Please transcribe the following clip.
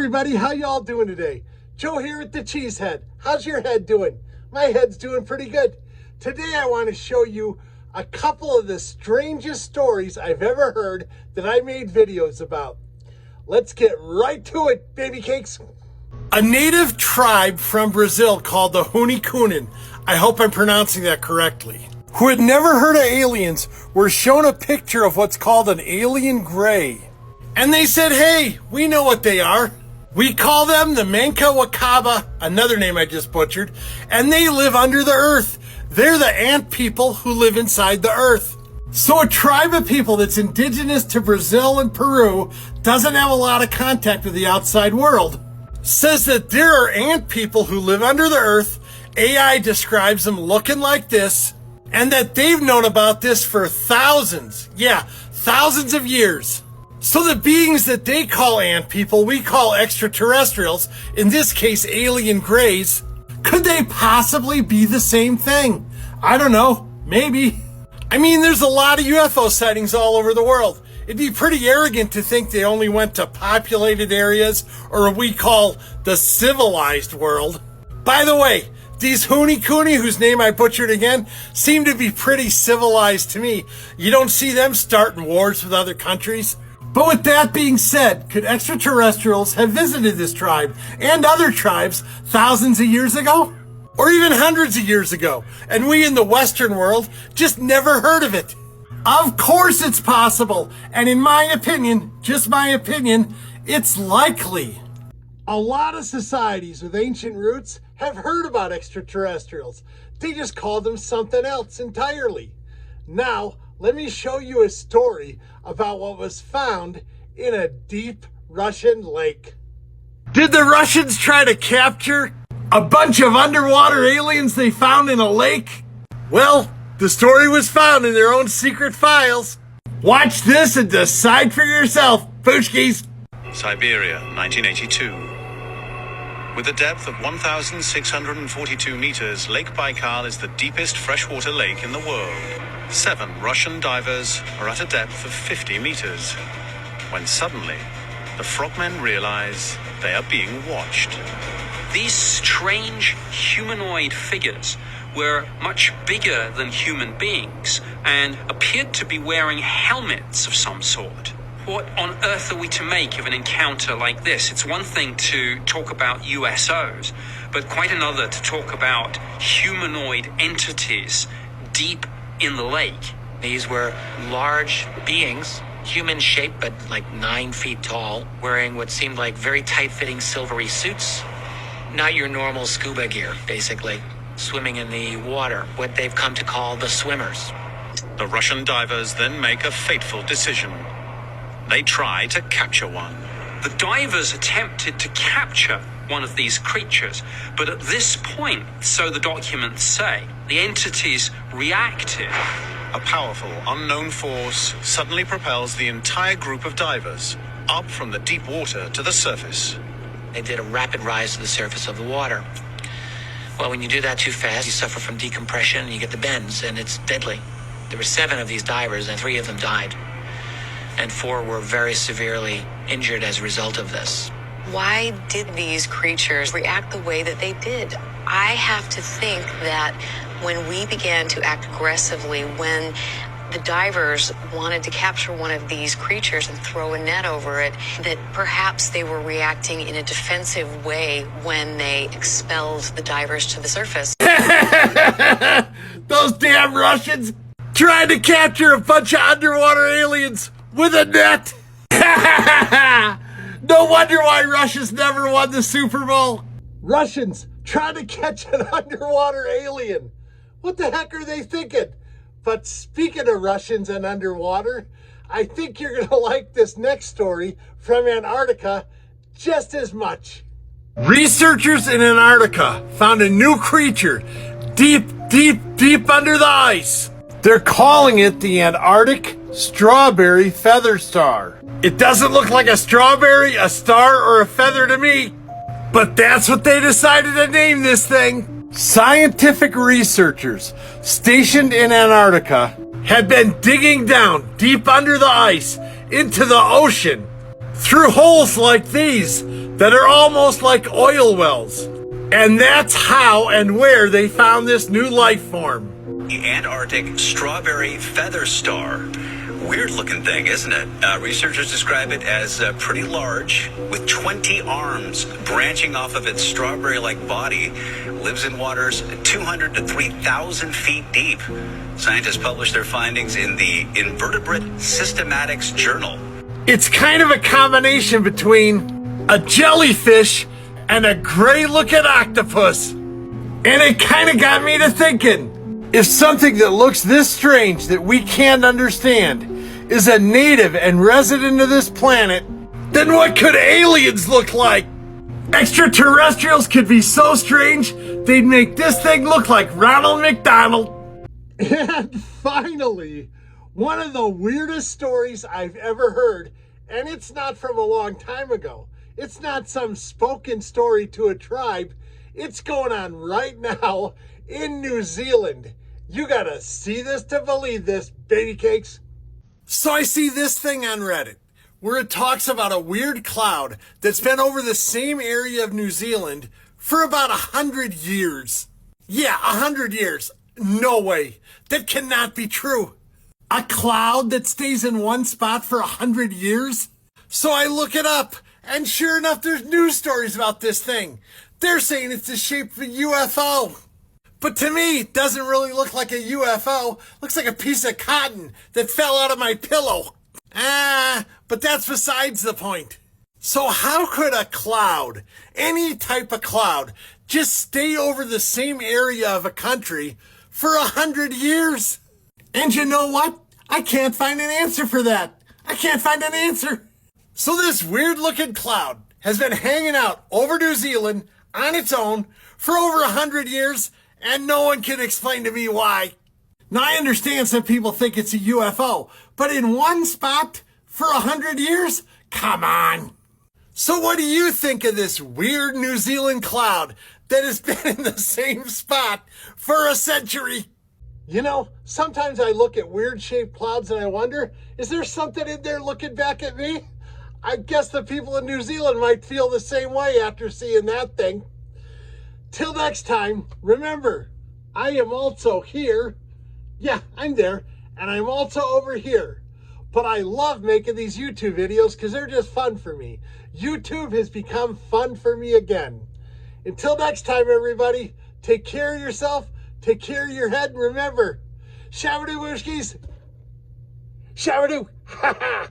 everybody, how y'all doing today? Joe here at the Cheesehead. How's your head doing? My head's doing pretty good. Today I want to show you a couple of the strangest stories I've ever heard that I made videos about. Let's get right to it, baby cakes. A native tribe from Brazil called the Hunikunin, I hope I'm pronouncing that correctly, who had never heard of aliens, were shown a picture of what's called an alien gray. And they said, hey, we know what they are. We call them the Manka Wakaba, another name I just butchered, and they live under the earth. They're the ant people who live inside the earth. So a tribe of people that's indigenous to Brazil and Peru doesn't have a lot of contact with the outside world. Says that there are ant people who live under the earth. AI describes them looking like this, and that they've known about this for thousands of years. So the beings that they call ant people, we call extraterrestrials, in this case alien grays. Could they possibly be the same thing? I don't know, maybe. I mean, there's a lot of UFO sightings all over the world. It'd be pretty arrogant to think they only went to populated areas or what we call the civilized world. By the way, these Hunikuni, whose name I butchered again, seem to be pretty civilized to me. You don't see them starting wars with other countries. But with that being said, could extraterrestrials have visited this tribe and other tribes thousands of years ago? Or even hundreds of years ago, and we in the Western world just never heard of it? Of course it's possible, and in my opinion, just my opinion, it's likely. A lot of societies with ancient roots have heard about extraterrestrials. They just called them something else entirely. Now, let me show you a story about what was found in a deep Russian lake. Did the Russians try to capture a bunch of underwater aliens they found in a lake? Well, the story was found in their own secret files. Watch this and decide for yourself, Poochkies. Siberia, 1982. With a depth of 1,642 meters, Lake Baikal is the deepest freshwater lake in the world. 7 Russian divers are at a depth of 50 meters, when suddenly, the frogmen realize they are being watched. These strange humanoid figures were much bigger than human beings and appeared to be wearing helmets of some sort. What on earth are we to make of an encounter like this? It's one thing to talk about USOs, but quite another to talk about humanoid entities deep in the lake. These were large beings, human shaped but like 9 feet tall, wearing what seemed like very tight-fitting silvery suits. Not your normal scuba gear, basically. Swimming in the water, what they've come to call the swimmers. The Russian divers then make a fateful decision. They try to capture one. The divers attempted to capture one of these creatures, but at this point, so the documents say, the entities reacted. A powerful, unknown force suddenly propels the entire group of divers up from the deep water to the surface. They did a rapid rise to the surface of the water. Well, when you do that too fast, you suffer from decompression and you get the bends, and it's deadly. There were 7 of these divers, and 3 of them died. And 4 were very severely injured as a result of this. Why did these creatures react the way that they did? I have to think that when we began to act aggressively, when the divers wanted to capture one of these creatures and throw a net over it, that perhaps they were reacting in a defensive way when they expelled the divers to the surface. Those damn Russians tried to capture a bunch of underwater aliens with a net. No wonder why Russia's never won the Super Bowl. Russians trying to catch an underwater alien. What the heck are they thinking? But speaking of Russians and underwater, I think you're going to like this next story from Antarctica just as much. Researchers in Antarctica found a new creature deep under the ice. They're calling it the Antarctic strawberry feather star. It doesn't look like a strawberry, a star, or a feather to me, but that's what they decided to name this thing. Scientific researchers stationed in Antarctica had been digging down deep under the ice into the ocean. Through holes like these, that are almost like oil wells. And that's how and where they found this new life form. The Antarctic strawberry feather star. Weird looking thing, isn't it? Researchers describe it as pretty large, with 20 arms branching off of its strawberry-like body. Lives in waters 200 to 3,000 feet deep. Scientists published their findings in the Invertebrate Systematics Journal. It's kind of a combination between a jellyfish and a gray-looking octopus. And it kind of got me to thinking, if something that looks this strange that we can't understand is a native and resident of this planet, then what could aliens look like? Extraterrestrials could be so strange, they'd make this thing look like Ronald McDonald. And finally, one of the weirdest stories I've ever heard, and it's not from a long time ago. It's not some spoken story to a tribe. It's going on right now in New Zealand. You gotta see this to believe this, baby cakes. So I see this thing on Reddit where it talks about a weird cloud that's been over the same area of New Zealand for about 100 years. Yeah, 100 years. No way. That cannot be true. A cloud that stays in one spot for 100 years? So I look it up, and sure enough, there's news stories about this thing. They're saying it's the shape of a UFO. But to me, it doesn't really look like a UFO. Looks like a piece of cotton that fell out of my pillow. But that's besides the point. So how could a cloud, any type of cloud, just stay over the same area of a country for 100 years? And you know what? I can't find an answer for that. I can't find an answer. So this weird looking cloud has been hanging out over New Zealand on its own for over 100 years, and no one can explain to me why. Now I understand some people think it's a UFO, but in one spot for 100 years? Come on. So what do you think of this weird New Zealand cloud that has been in the same spot for a century? You know, sometimes I look at weird shaped clouds and I wonder, is there something in there looking back at me? I guess the people in New Zealand might feel the same way after seeing that thing. Till next time, remember, I am also here. Yeah, I'm there. And I'm also over here. But I love making these YouTube videos because they're just fun for me. YouTube has become fun for me again. Until next time, everybody, take care of yourself, take care of your head, and remember, shabadoo wooshkies, shabadoo, ha ha.